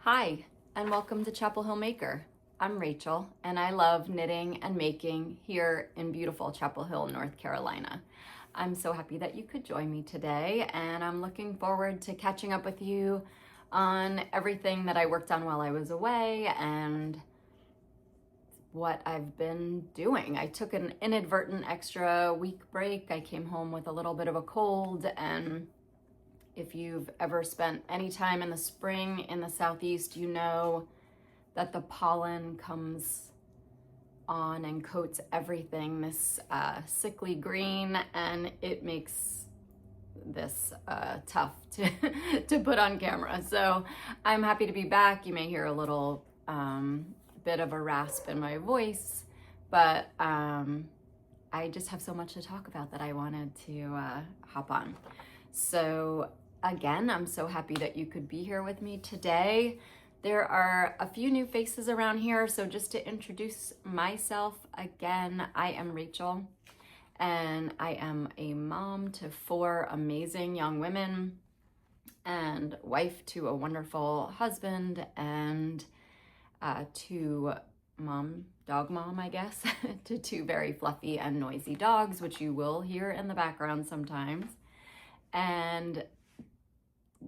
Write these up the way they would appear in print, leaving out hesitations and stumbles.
Hi, and welcome to Chapel Hill Maker. I'm Rachel, and I love knitting and making here in beautiful Chapel Hill, North Carolina. I'm so happy that you could join me today, and I'm looking forward to catching up with you on everything that I worked on while I was away and what I've been doing. I took an inadvertent extra week break. I came home with a little bit of a cold, and if you've ever spent any time in the spring in the Southeast, you know that the pollen comes on and coats everything this sickly green, and it makes this tough to put on camera. So I'm happy to be back. You may hear a little bit of a rasp in my voice, but I just have so much to talk about that I wanted to hop on. So again, I'm so happy that you could be here with me today. There are a few new faces around here, so just to introduce myself again, I am Rachel, and I am a mom to 4 amazing young women and wife to a wonderful husband and dog mom, I guess, to 2 very fluffy and noisy dogs, which you will hear in the background sometimes. And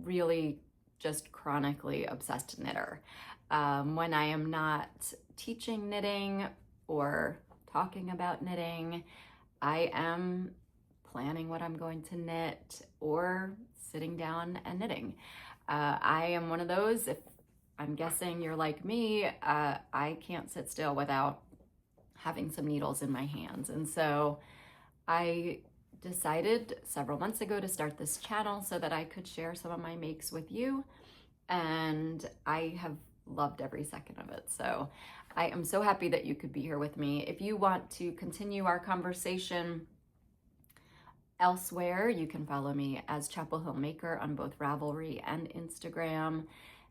really just chronically obsessed knitter. When I am not teaching knitting or talking about knitting, I am planning what I'm going to knit or sitting down and knitting. I am one of those, if I'm guessing you're like me, I can't sit still without having some needles in my hands. And so I decided several months ago to start this channel so that I could share some of my makes with you, and I have loved every second of it. So I am so happy that you could be here with me. If you want to continue our conversation elsewhere, you can follow me as Chapel Hill Maker on both Ravelry and Instagram.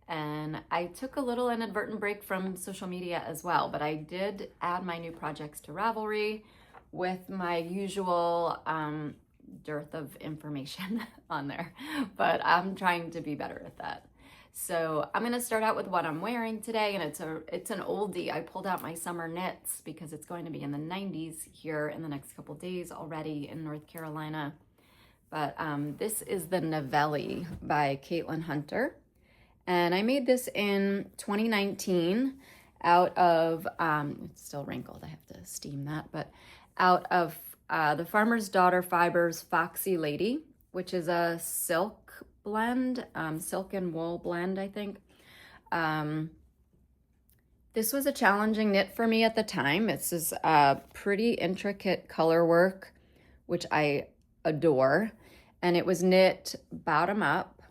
And I took a little inadvertent break from social media as well, but I did add my new projects to Ravelry with my usual dearth of information on there, but I'm trying to be better at that. So I'm gonna start out with what I'm wearing today, and it's an oldie. I pulled out my summer knits because it's going to be in the 90s here in the next couple days already in North Carolina. But this is the Navelli by Caitlin Hunter, and I made this in 2019 out of, it's still wrinkled, I have to steam that, but out of the Farmer's Daughter Fibers Foxy Lady, which is a silk blend, silk and wool blend, I think. This was a challenging knit for me at the time. This is pretty intricate color work, which I adore. And it was knit bottom up,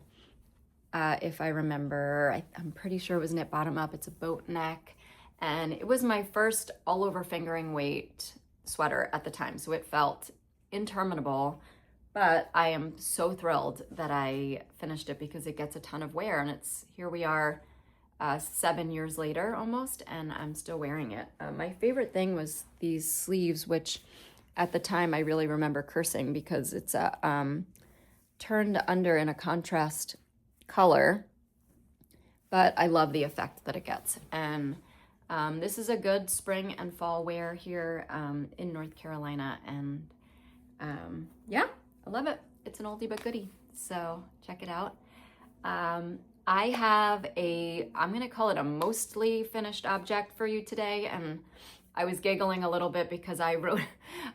if I remember. I'm pretty sure it was knit bottom up. It's a boat neck. And it was my first all over fingering weight sweater at the time, so it felt interminable, but I am so thrilled that I finished it because it gets a ton of wear, and here we are 7 years later almost, and I'm still wearing it. My favorite thing was these sleeves, which at the time I really remember cursing because it's a turned under in a contrast color, but I love the effect that it gets. And this is a good spring and fall wear here in North Carolina, and yeah, I love it. It's an oldie but goodie, so check it out. I have I'm gonna call it a mostly finished object for you today, and I was giggling a little bit because I wrote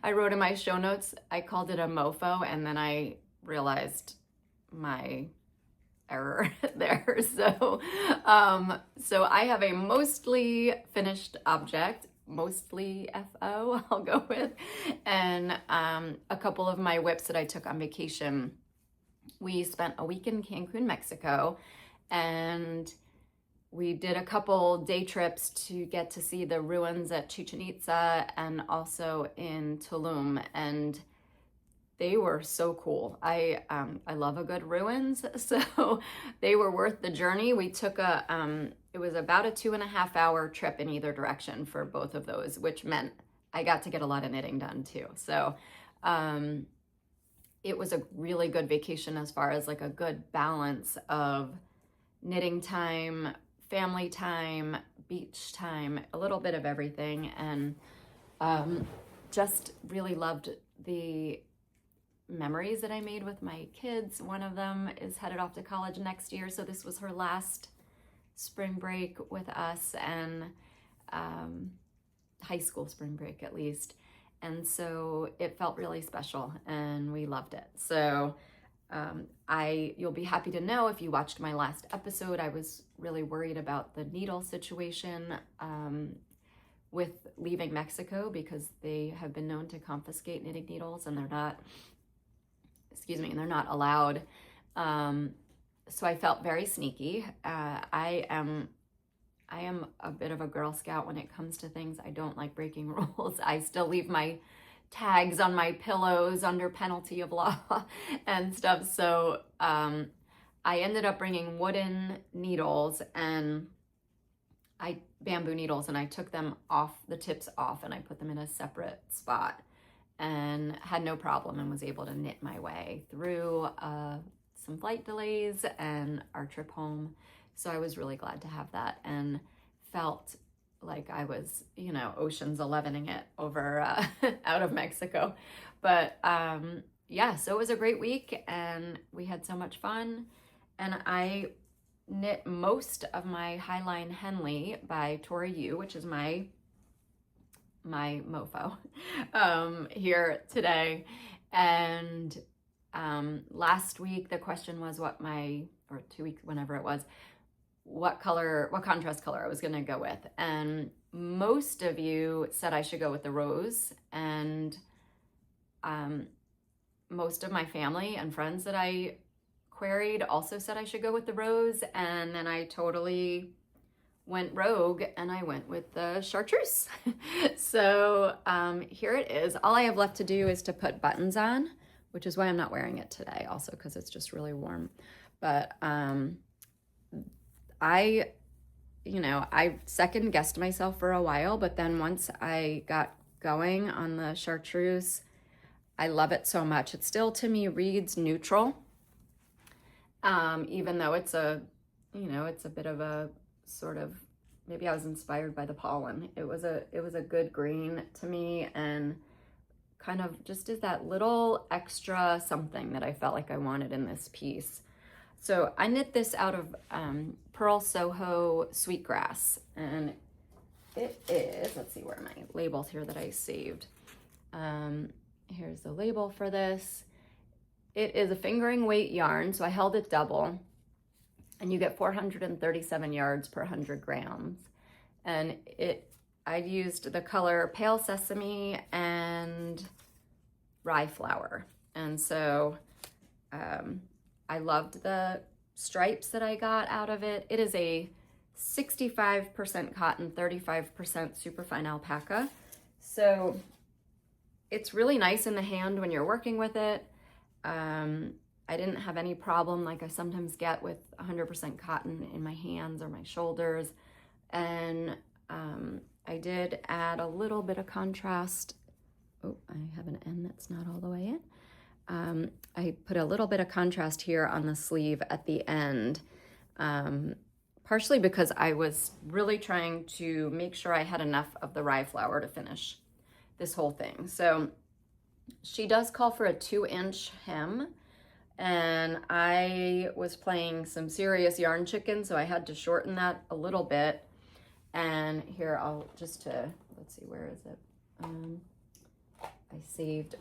in my show notes, I called it a mofo, and then I realized my error there. So I have a mostly finished object, mostly FO, I'll go with, and a couple of my whips that I took on vacation. We spent a week in Cancun, Mexico, and we did a couple day trips to get to see the ruins at Chichen Itza and also in Tulum, and they were so cool. I love a good ruins, so they were worth the journey. We took it was about a 2.5 hour trip in either direction for both of those, which meant I got to get a lot of knitting done too. So it was a really good vacation as far as like a good balance of knitting time, family time, beach time, a little bit of everything, and just really loved the memories that I made with my kids. One of them is headed off to college next year, so this was her last spring break with us, and high school spring break at least. And so it felt really special and we loved it. So you'll be happy to know if you watched my last episode, I was really worried about the needle situation with leaving Mexico, because they have been known to confiscate knitting needles and they're not allowed. So I felt very sneaky. I am a bit of a Girl Scout when it comes to things. I don't like breaking rules. I still leave my tags on my pillows under penalty of law and stuff. So I ended up bringing wooden needles and bamboo needles, and I took them off, the tips off, and I put them in a separate spot and had no problem, and was able to knit my way through some flight delays and our trip home. So I was really glad to have that, and felt like I was, Ocean's 11ing it over out of Mexico. But yeah, so it was a great week and we had so much fun. And I knit most of my Highline Henley by Tori, which is my mofo here today. And last week the question was or 2 weeks, whenever it was, what contrast color I was going to go with. And most of you said I should go with the rose, and most of my family and friends that I queried also said I should go with the rose. And then I totally went rogue and I went with the Chartreuse. So here it is. All I have left to do is to put buttons on, which is why I'm not wearing it today, also because it's just really warm. But I second guessed myself for a while, but then once I got going on the Chartreuse, I love it so much. It still, to me, reads neutral, even though it's a bit of a sort of, maybe I was inspired by the pollen. It was a good green to me, and kind of just is that little extra something that I felt like I wanted in this piece. So I knit this out of Purl Soho Sweetgrass, and it is, let's see where are my labels here that I saved. Here's the label for this. It is a fingering weight yarn, so I held it double, and you get 437 yards per 100 grams. And I used the color Pale Sesame and Rye Flower, and so I loved the stripes that I got out of it. It is a 65% cotton, 35% superfine alpaca. So it's really nice in the hand when you're working with it. I didn't have any problem like I sometimes get with 100% cotton in my hands or my shoulders. And I did add a little bit of contrast. Oh, I have an N that's not all the way in. I put a little bit of contrast here on the sleeve at the end, partially because I was really trying to make sure I had enough of the rye flour to finish this whole thing. So she does call for a 2-inch hem, and I was playing some serious yarn chicken, so I had to shorten that a little bit. And here I'll just let's see, where is it? I saved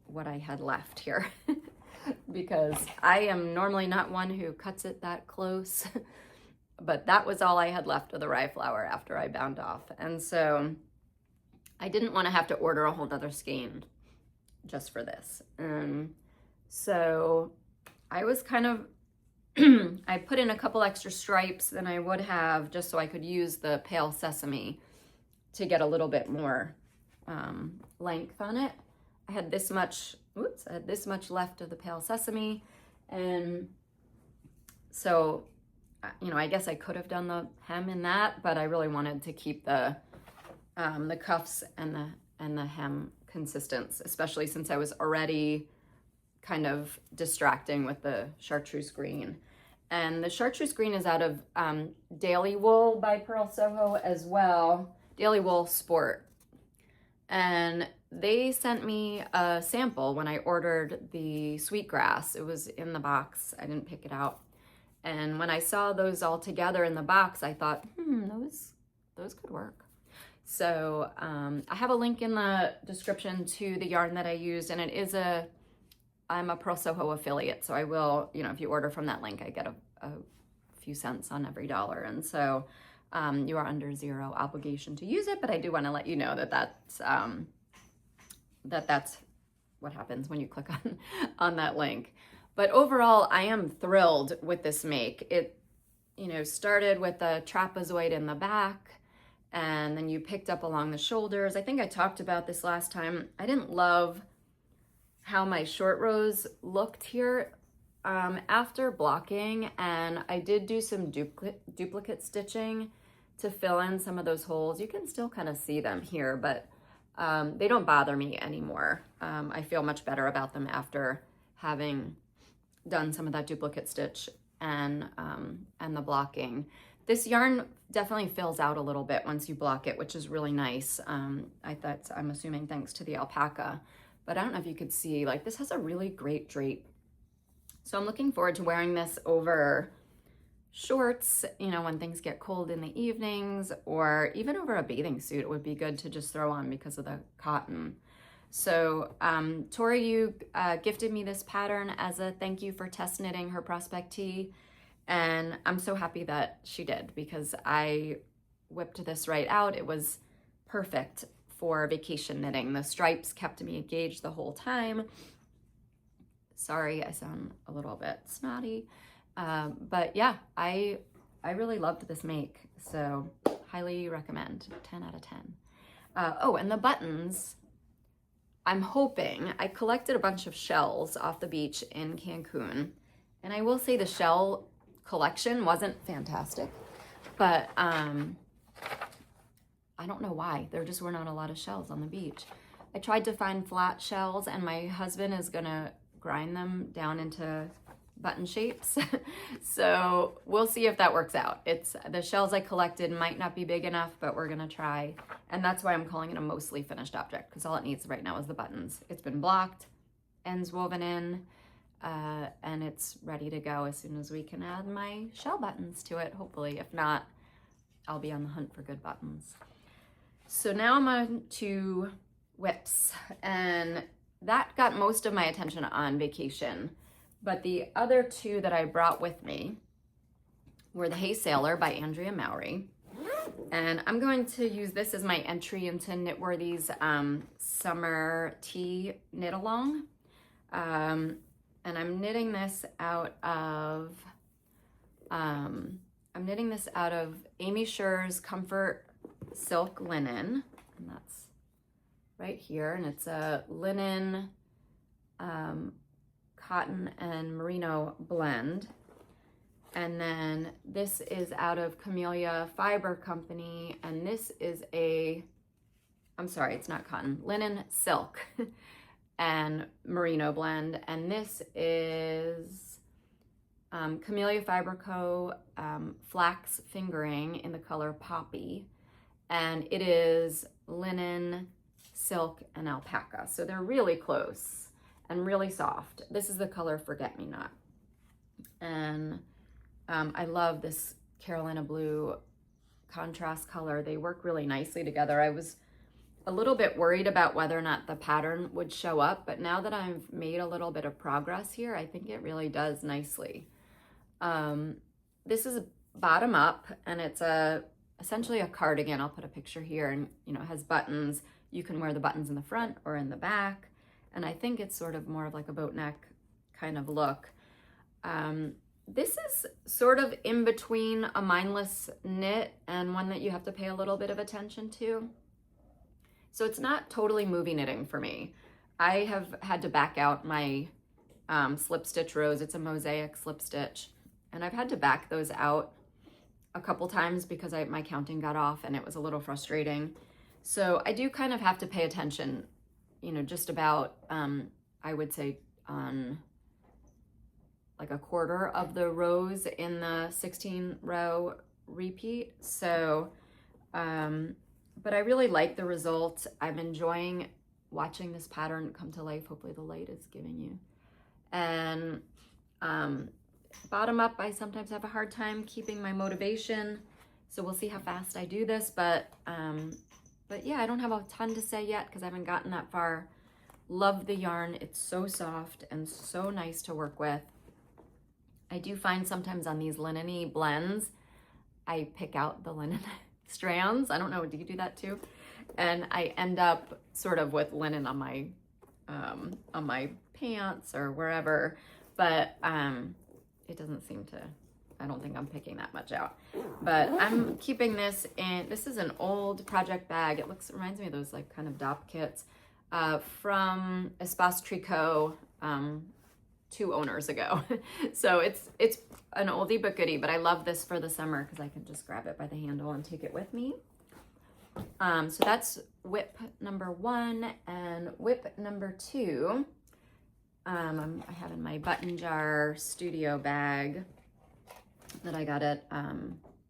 what I had left here because I am normally not one who cuts it that close, but that was all I had left of the rye flour after I bound off. And so I didn't want to have to order a whole nother skein just for this. So I was kind of, I put in a couple extra stripes than I would have, just so I could use the Pale Sesame to get a little bit more length on it. I had this much left of the Pale Sesame, and so I guess I could have done the hem in that, but I really wanted to keep the cuffs and the hem consistent, especially since I was already kind of distracting with the Chartreuse green. And the Chartreuse green is out of Daily Wool by Purl Soho as well. Daily Wool Sport. And they sent me a sample when I ordered the Sweetgrass. It was in the box. I didn't pick it out. And when I saw those all together in the box, I thought, those could work. So I have a link in the description to the yarn that I used, and I'm a Purl Soho affiliate, so I will, if you order from that link, I get a few cents on every dollar. And so you are under zero obligation to use it, but I do want to let you know that that's what happens when you click on that link. But overall, I am thrilled with this make. It, started with a trapezoid in the back, and then you picked up along the shoulders. I think I talked about this last time. I didn't love how my short rows looked here after blocking, and I did do some duplicate stitching to fill in some of those holes. You can still kind of see them here, but they don't bother me anymore. I feel much better about them after having done some of that duplicate stitch and the blocking. This yarn definitely fills out a little bit once you block it, which is really nice. I'm assuming thanks to the alpaca, but I don't know if you could see, like, this has a really great drape. So I'm looking forward to wearing this over shorts, when things get cold in the evenings, or even over a bathing suit. It would be good to just throw on because of the cotton. So Tori, you gifted me this pattern as a thank you for test knitting her prospect tee. And I'm so happy that she did, because I whipped this right out. It was perfect for vacation knitting. The stripes kept me engaged the whole time. Sorry, I sound a little bit snotty. But yeah, I really loved this make. So highly recommend, 10 out of 10. Oh, and the buttons, I'm hoping, I collected a bunch of shells off the beach in Cancun. And I will say the shell collection wasn't fantastic, but I don't know why. There just were not a lot of shells on the beach. I tried to find flat shells, and my husband is gonna grind them down into button shapes. So we'll see if that works out. The shells I collected might not be big enough, but we're gonna try. And that's why I'm calling it a mostly finished object, because all it needs right now is the buttons. It's been blocked, ends woven in, and it's ready to go as soon as we can add my shell buttons to it, hopefully. If not, I'll be on the hunt for good buttons. So now I'm on to whips, and that got most of my attention on vacation. But the other two that I brought with me were the Hey Sailor by Andrea Mowry. And I'm going to use this as my entry into Knitworthy's summer tea knit along. And I'm knitting this out of Aimee Sher's Comfort Silk Linen, and that's right here. And it's a linen, cotton and merino blend. And then this is out of Camellia Fiber Company, and this is it's not cotton, linen silk and merino blend. And this is Camellia Fiber Co. Flax fingering in the color Poppy, and it is linen, silk, and alpaca. So they're really close and really soft. This is the color Forget Me Not. And I love this Carolina blue contrast color. They work really nicely together. I was a little bit worried about whether or not the pattern would show up, but now that I've made a little bit of progress here, I think it really does nicely. This is bottom up, and it's essentially a cardigan. I'll put a picture here, and it has buttons. You can wear the buttons in the front or in the back. And I think it's sort of more of like a boat neck kind of look. This is sort of in between a mindless knit and one that you have to pay a little bit of attention to. So it's not totally movie knitting for me. I have had to back out my slip stitch rows. It's a mosaic slip stitch. And I've had to back those out a couple times because my counting got off and it was a little frustrating. So I do kind of have to pay attention, just about, I would say on like a quarter of the rows in the 16 row repeat. So, but I really like the result. I'm enjoying watching this pattern come to life. Hopefully the light is giving you. And bottom up, I sometimes have a hard time keeping my motivation. So we'll see how fast I do this, but yeah, I don't have a ton to say yet because I haven't gotten that far. Love the yarn. It's so soft and so nice to work with. I do find sometimes on these linen-y blends, I pick out the linen strands. I don't know, do you do that too? And I end up sort of with linen on my pants or wherever, but it doesn't seem to, I don't think I'm picking that much out. But I'm keeping this in, this is an old project bag. It reminds me of those like kind of DOP kits from Espace Tricot 2 owners ago. So it's an oldie but goodie, but I love this for the summer because I can just grab it by the handle and take it with me. So that's whip number 1, and whip number 2 I have in my button jar studio bag that I got at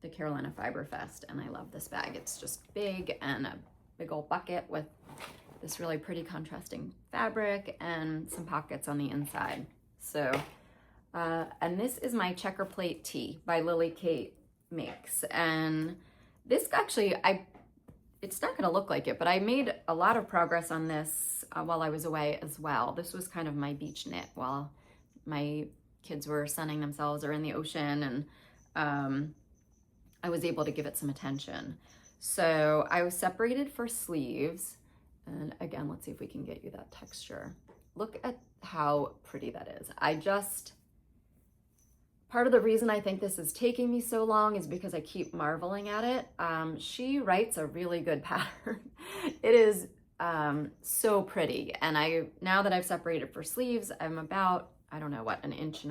the Carolina Fiber Fest, and I love this bag. It's just big and a big old bucket with this really pretty contrasting fabric and some pockets on the inside. So, and this is my Checkerplate tee by Lily Kate Makes. And this actually, it's not gonna look like it, but I made a lot of progress on this while I was away as well. This was kind of my beach knit while my kids were sunning themselves or in the ocean, and I was able to give it some attention. So I was separated for sleeves. And again, let's see if we can get you that texture. Look at how pretty that is. Part of the reason I think this is taking me so long is because I keep marveling at it. She writes a really good pattern. It is so pretty. And now that I've separated for sleeves, I'm about, I don't know what, 1.5 inches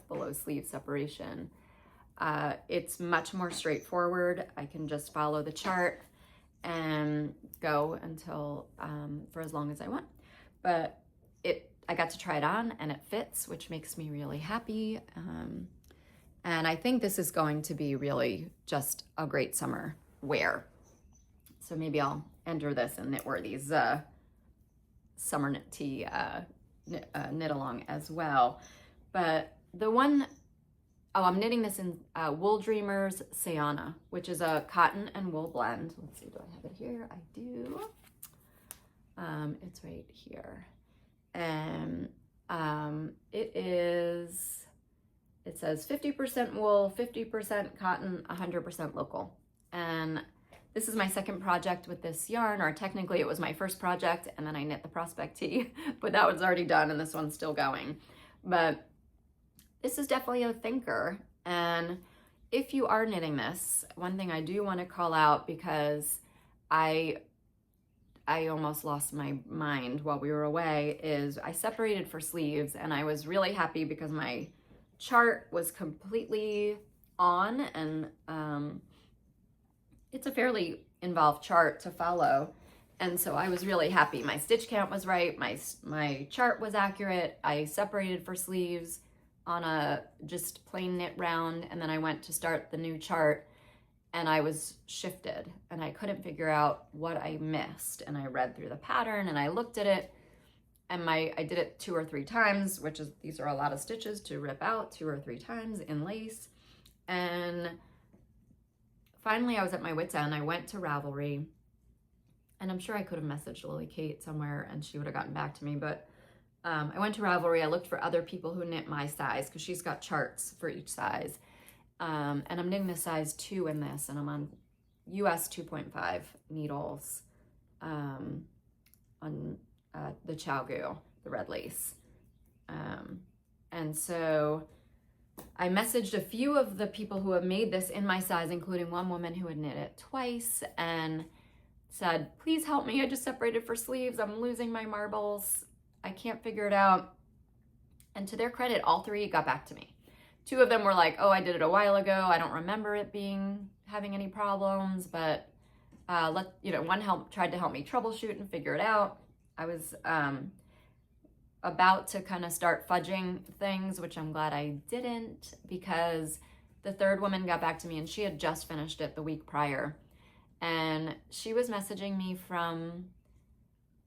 below sleeve separation. It's much more straightforward. I can just follow the chart and go until for as long as I want. But I got to try it on and it fits, which makes me really happy. And I think this is going to be really just a great summer wear. So maybe I'll enter this in Knitworthy's summer knit tee knit along as well. But the one, I'm knitting this in Wooldreamers Saona, which is a cotton and wool blend. Let's see, do I have it here? I do. It's right here. And it says 50% wool, 50% cotton, 100% local. And this is my second project with this yarn, or technically it was my first project, and then I knit the Prospect tee, but that was already done and this one's still going. But this is definitely a thinker. And if you are knitting this, one thing I do want to call out, because I almost lost my mind while we were away, is I separated for sleeves, and I was really happy because my chart was completely on, and it's a fairly involved chart to follow. And so I was really happy. My stitch count was right. My chart was accurate. I separated for sleeves on a just plain knit round, and then I went to start the new chart and I was shifted and I couldn't figure out what I missed. And I read through the pattern and I looked at it, and I did it 2 or 3 times, which is, these are a lot of stitches to rip out 2 or 3 times in lace. And finally I was at my wit's end. I went to Ravelry, and I'm sure I could have messaged Lily Kate somewhere and she would have gotten back to me, but I went to Ravelry. I looked for other people who knit my size, because she's got charts for each size. And I'm knitting the size 2 in this, and I'm on US 2.5 needles on the Chowgu, the red lace. And so I messaged a few of the people who have made this in my size, including one woman who had knit it twice, and said, please help me. I just separated for sleeves. I'm losing my marbles. I can't figure it out. And to their credit, all 3 got back to me. 2 of them were like, oh, I did it a while ago. I don't remember it having any problems, but one tried to help me troubleshoot and figure it out. I was about to kind of start fudging things, which I'm glad I didn't, because the third woman got back to me and she had just finished it the week prior. And she was messaging me from,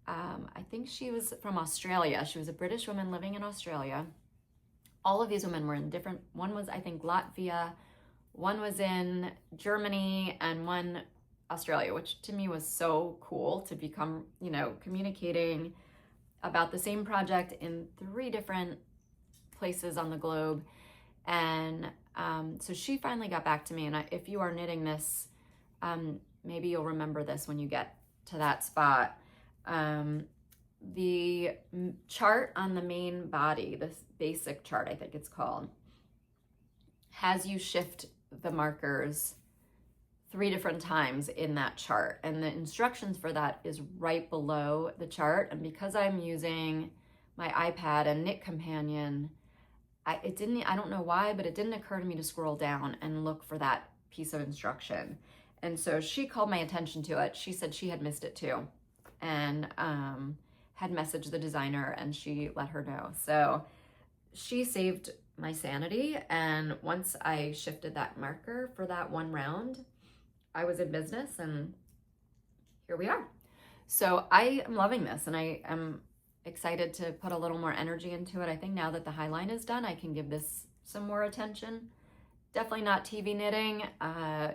I think she was from Australia. She was a British woman living in Australia. All of these women were in different, one was, I think, Latvia, one was in Germany, and one Australia, which to me was so cool to become, you know, communicating about the same project in 3 different places on the globe. And so she finally got back to me. And if you are knitting this, maybe you'll remember this when you get to that spot. The chart on the main body, this basic chart, I think it's called, has you shift the markers 3 different times in that chart. And the instructions for that is right below the chart. And because I'm using my iPad and Knit Companion, I don't know why, but it didn't occur to me to scroll down and look for that piece of instruction. And so she called my attention to it. She said she had missed it too, and had messaged the designer, and she let her know. So she saved my sanity. And once I shifted that marker for that one round, I was in business, and here we are. So I am loving this, and I am excited to put a little more energy into it. I think now that the Highline is done, I can give this some more attention. Definitely not TV knitting.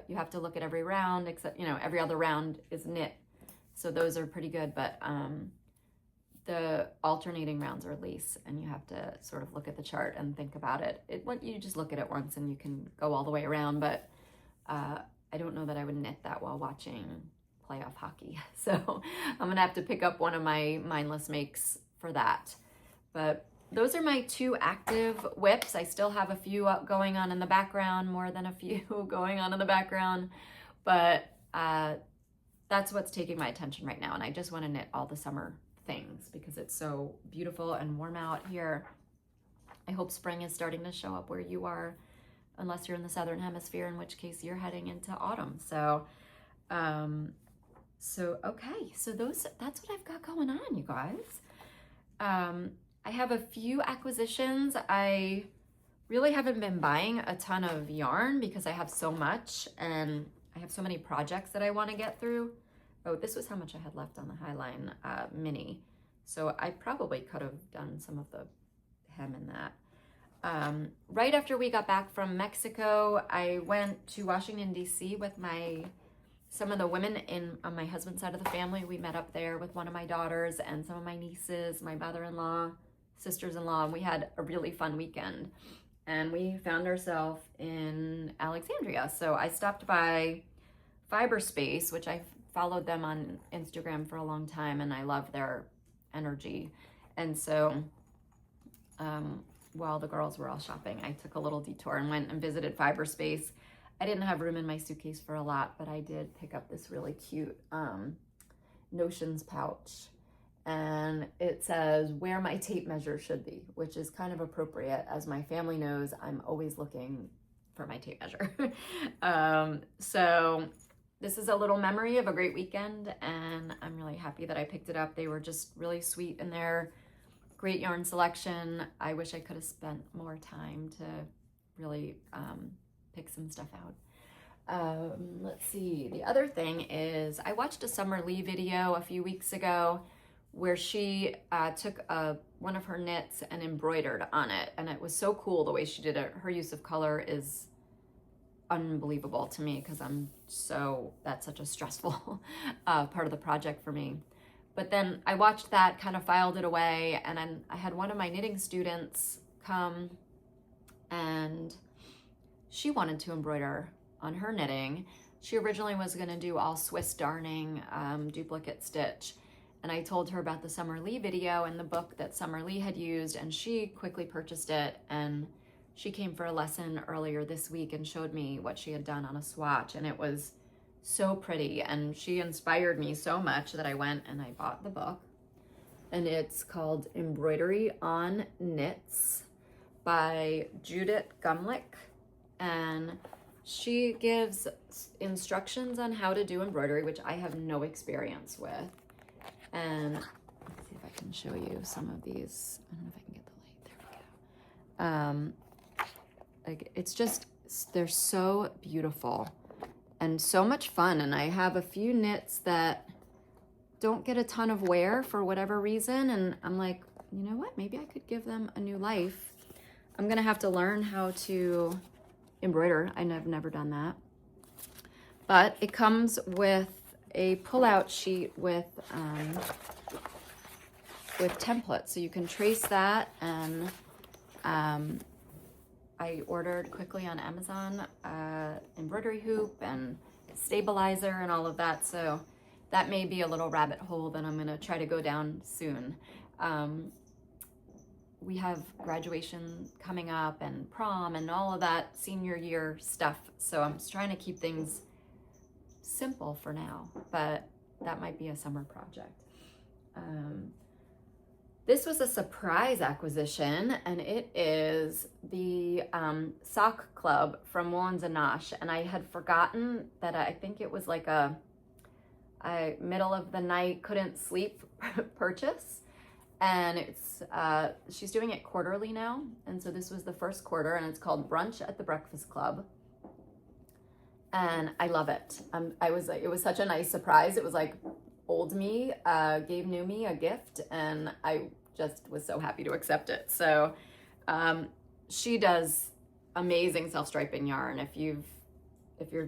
You have to look at every round, except, you know, every other round is knit. So those are pretty good, but the alternating rounds are lace, and you have to sort of look at the chart and think about it. You just look at it once and you can go all the way around, but I don't know that I would knit that while watching playoff hockey. So I'm gonna have to pick up one of my mindless makes for that. But those are my 2 active whips. I still have a few going on in the background, more than a few going on in the background, but that's what's taking my attention right now. And I just want to knit all the summer things because it's so beautiful and warm out here. I hope spring is starting to show up where you are, unless you're in the Southern Hemisphere, in which case you're heading into autumn. So, okay, so that's what I've got going on, you guys. I have a few acquisitions. I really haven't been buying a ton of yarn because I have so much, and I have so many projects that I want to get through. Oh, this was how much I had left on the Highline mini. So I probably could have done some of the hem in that. Right after we got back from Mexico, I went to Washington, D.C. with some of the women on my husband's side of the family. We met up there with one of my daughters and some of my nieces, my mother-in-law, sisters-in-law, and we had a really fun weekend. And we found ourselves in Alexandria. So I stopped by Fibre Space, which I've followed them on Instagram for a long time, and I love their energy. And so while the girls were all shopping, I took a little detour and went and visited Fibre Space. I didn't have room in my suitcase for a lot, but I did pick up this really cute Notions pouch. And it says where my tape measure should be, which is kind of appropriate, as my family knows I'm always looking for my tape measure. So this is a little memory of a great weekend, and I'm really happy that I picked it up. They were just really sweet in their great yarn selection. I wish I could have spent more time to really pick some stuff out. Let's see. The other thing is I watched a Summer Lee video a few weeks ago where she took one of her knits and embroidered on it. And it was so cool the way she did it. Her use of color is unbelievable to me because that's such a stressful part of the project for me. But then I watched that, kind of filed it away, and then I had one of my knitting students come, and she wanted to embroider on her knitting. She originally was going to do all Swiss darning, duplicate stitch, and I told her about the Summer Lee video and the book that Summer Lee had used, and she quickly purchased it, and she came for a lesson earlier this week and showed me what she had done on a swatch, and it was so pretty, and she inspired me so much that I went and I bought the book. And it's called Embroidery on Knits by Judith Gumlick, and she gives instructions on how to do embroidery, which I have no experience with. And let's see if I can show you some of these. I don't know if I can get the light. There we go. Like, it's just, they're so beautiful and so much fun. And I have a few knits that don't get a ton of wear for whatever reason. And I'm like, you know what? Maybe I could give them a new life. I'm gonna have to learn how to embroider. I've never done that. But it comes with a pull-out sheet with templates, so you can trace that. And I ordered quickly on Amazon embroidery hoop and stabilizer and all of that, so that may be a little rabbit hole that I'm gonna try to go down soon. We have graduation coming up and prom and all of that senior year stuff, so I'm just trying to keep things simple for now, but that might be a summer project. This was a surprise acquisition, and it is the sock club from Woolens and Nosh, and I had forgotten that. I think it was like a middle of the night, couldn't sleep purchase, and it's she's doing it quarterly now, and so this was the first quarter, and it's called Brunch at the Breakfast Club. And I love it. It was such a nice surprise. It was like old me gave new me a gift, and I just was so happy to accept it. So she does amazing self-striping yarn. If you've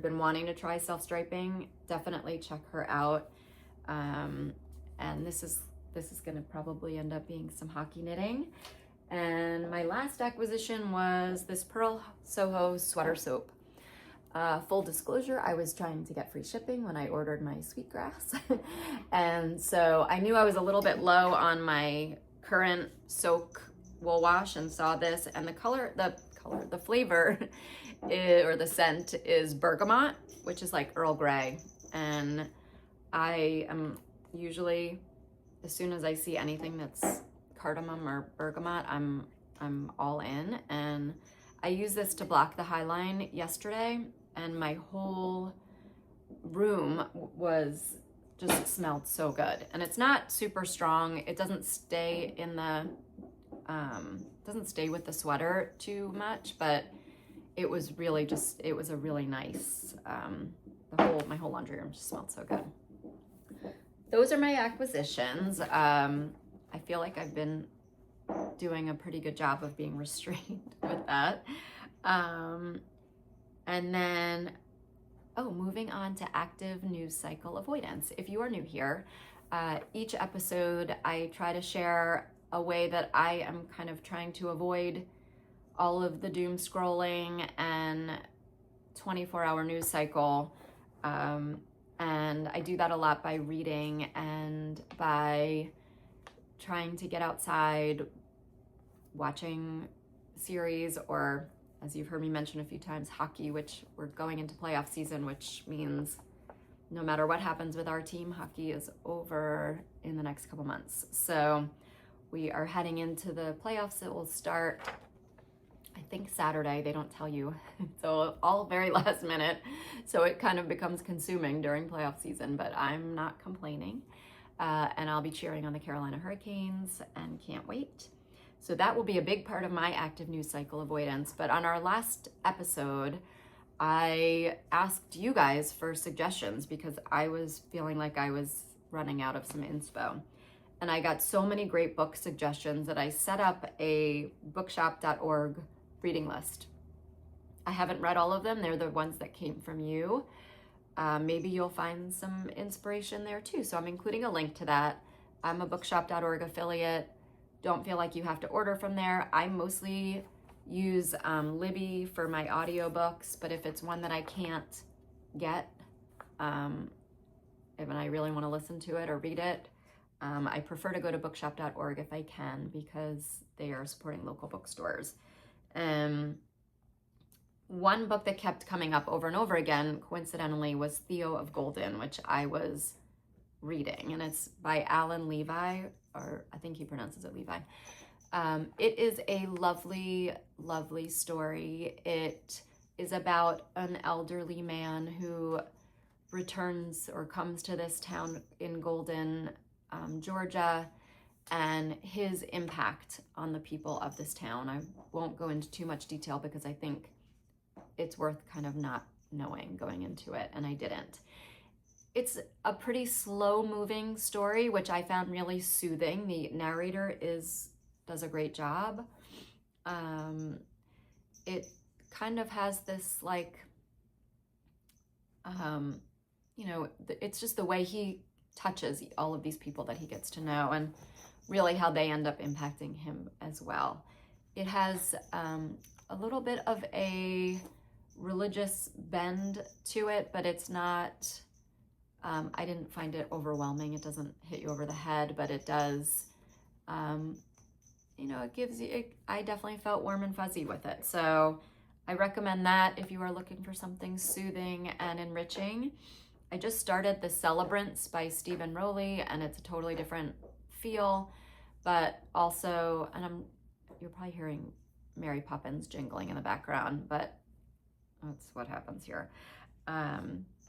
been wanting to try self-striping, definitely check her out. And this is going to probably end up being some hockey knitting. And my last acquisition was this Purl Soho sweater soap. Full disclosure, I was trying to get free shipping when I ordered my Sweetgrass. And so I knew I was a little bit low on my current soak wool wash and saw this, and the flavor or the scent is bergamot, which is like Earl Grey. And I am usually, as soon as I see anything that's cardamom or bergamot, I'm all in. And I used this to block the Highline yesterday, and my whole room just smelled so good. And it's not super strong. It doesn't stay in the doesn't stay with the sweater too much, but it was really it was a really nice, my whole laundry room just smelled so good. Those are my acquisitions. I feel like I've been doing a pretty good job of being restrained with that. And then, moving on to active news cycle avoidance. If you are new here, each episode I try to share a way that I am kind of trying to avoid all of the doom scrolling and 24-hour news cycle. And I do that a lot by reading and by trying to get outside, watching series, or, as you've heard me mention a few times, hockey, which we're going into playoff season, which means no matter what happens with our team, hockey is over in the next couple months. So we are heading into the playoffs. It will start, I think, Saturday. They don't tell you. So all very last minute. So it kind of becomes consuming during playoff season, but I'm not complaining. And I'll be cheering on the Carolina Hurricanes and can't wait. So that will be a big part of my active news cycle avoidance. But on our last episode, I asked you guys for suggestions because I was feeling like I was running out of some inspo. And I got so many great book suggestions that I set up a bookshop.org reading list. I haven't read all of them. They're the ones that came from you. Maybe you'll find some inspiration there too. So I'm including a link to that. I'm a bookshop.org affiliate. Don't feel like you have to order from there. I mostly use Libby for my audiobooks, but if it's one that I can't get, if I really want to listen to it or read it, I prefer to go to bookshop.org if I can, because they are supporting local bookstores. One book that kept coming up over and over again, coincidentally, was Theo of Golden, which I was reading, and it's by Alan Levi, or I think he pronounces it Levi. It is a lovely, lovely story. It is about an elderly man who returns or comes to this town in Golden, Georgia, and his impact on the people of this town. I won't go into too much detail because I think it's worth kind of not knowing going into it, and I didn't. It's a pretty slow moving story, which I found really soothing. The narrator does a great job. It kind of has this like, you know, it's just the way he touches all of these people that he gets to know, and really how they end up impacting him as well. It has a little bit of a religious bend to it, but it's not, I didn't find it overwhelming. It doesn't hit you over the head, but it does, you know, it gives you, I definitely felt warm and fuzzy with it. So I recommend that if you are looking for something soothing and enriching. I just started The Celebrants by Stephen Rowley, and it's a totally different feel, but also, and you're probably hearing Mary Poppins jingling in the background, but that's what happens here.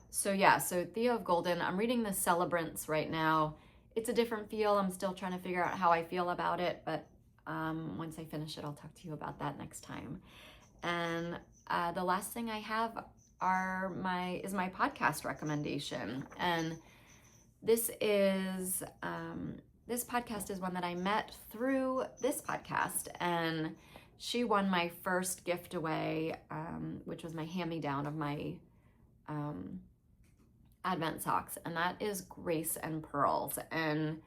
So yeah, so Theo of Golden, I'm reading The Celebrants right now. It's a different feel. I'm still trying to figure out how I feel about it, but once I finish it, I'll talk to you about that next time. And the last thing I have is my podcast recommendation. And this podcast is one that I met through this podcast, and she won my first gift away, which was my hand-me-down of my Advent socks, and that is Grace and Purls. And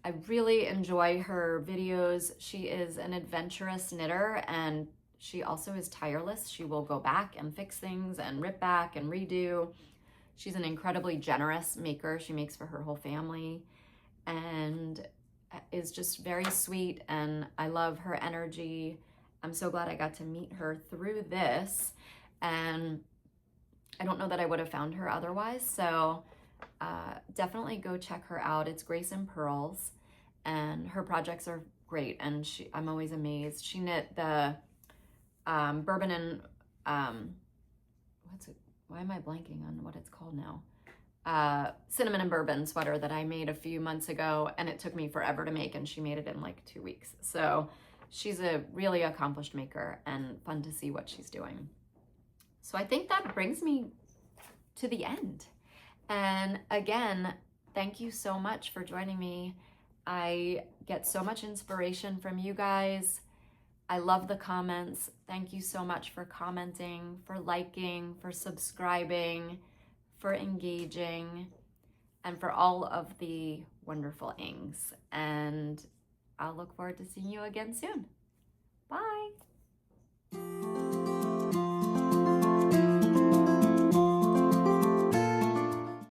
I really enjoy her videos. She is an adventurous knitter, and she also is tireless. She will go back and fix things and rip back and redo. She's an incredibly generous maker. She makes for her whole family and is just very sweet, and I love her energy. I'm so glad I got to meet her through this, and I don't know that I would have found her otherwise. So definitely go check her out. It's Grace and Purls, and her projects are great, and I'm always amazed. She knit the bourbon and why am I blanking on what it's called now? Cinnamon and bourbon sweater that I made a few months ago, and it took me forever to make, and she made it in like 2 weeks. So she's a really accomplished maker, and fun to see what she's doing. So I think that brings me to the end. And again, thank you so much for joining me. I get so much inspiration from you guys. I love the comments. Thank you so much for commenting, for liking, for subscribing, for engaging, and for all of the wonderful ings. And I'll look forward to seeing you again soon. Bye.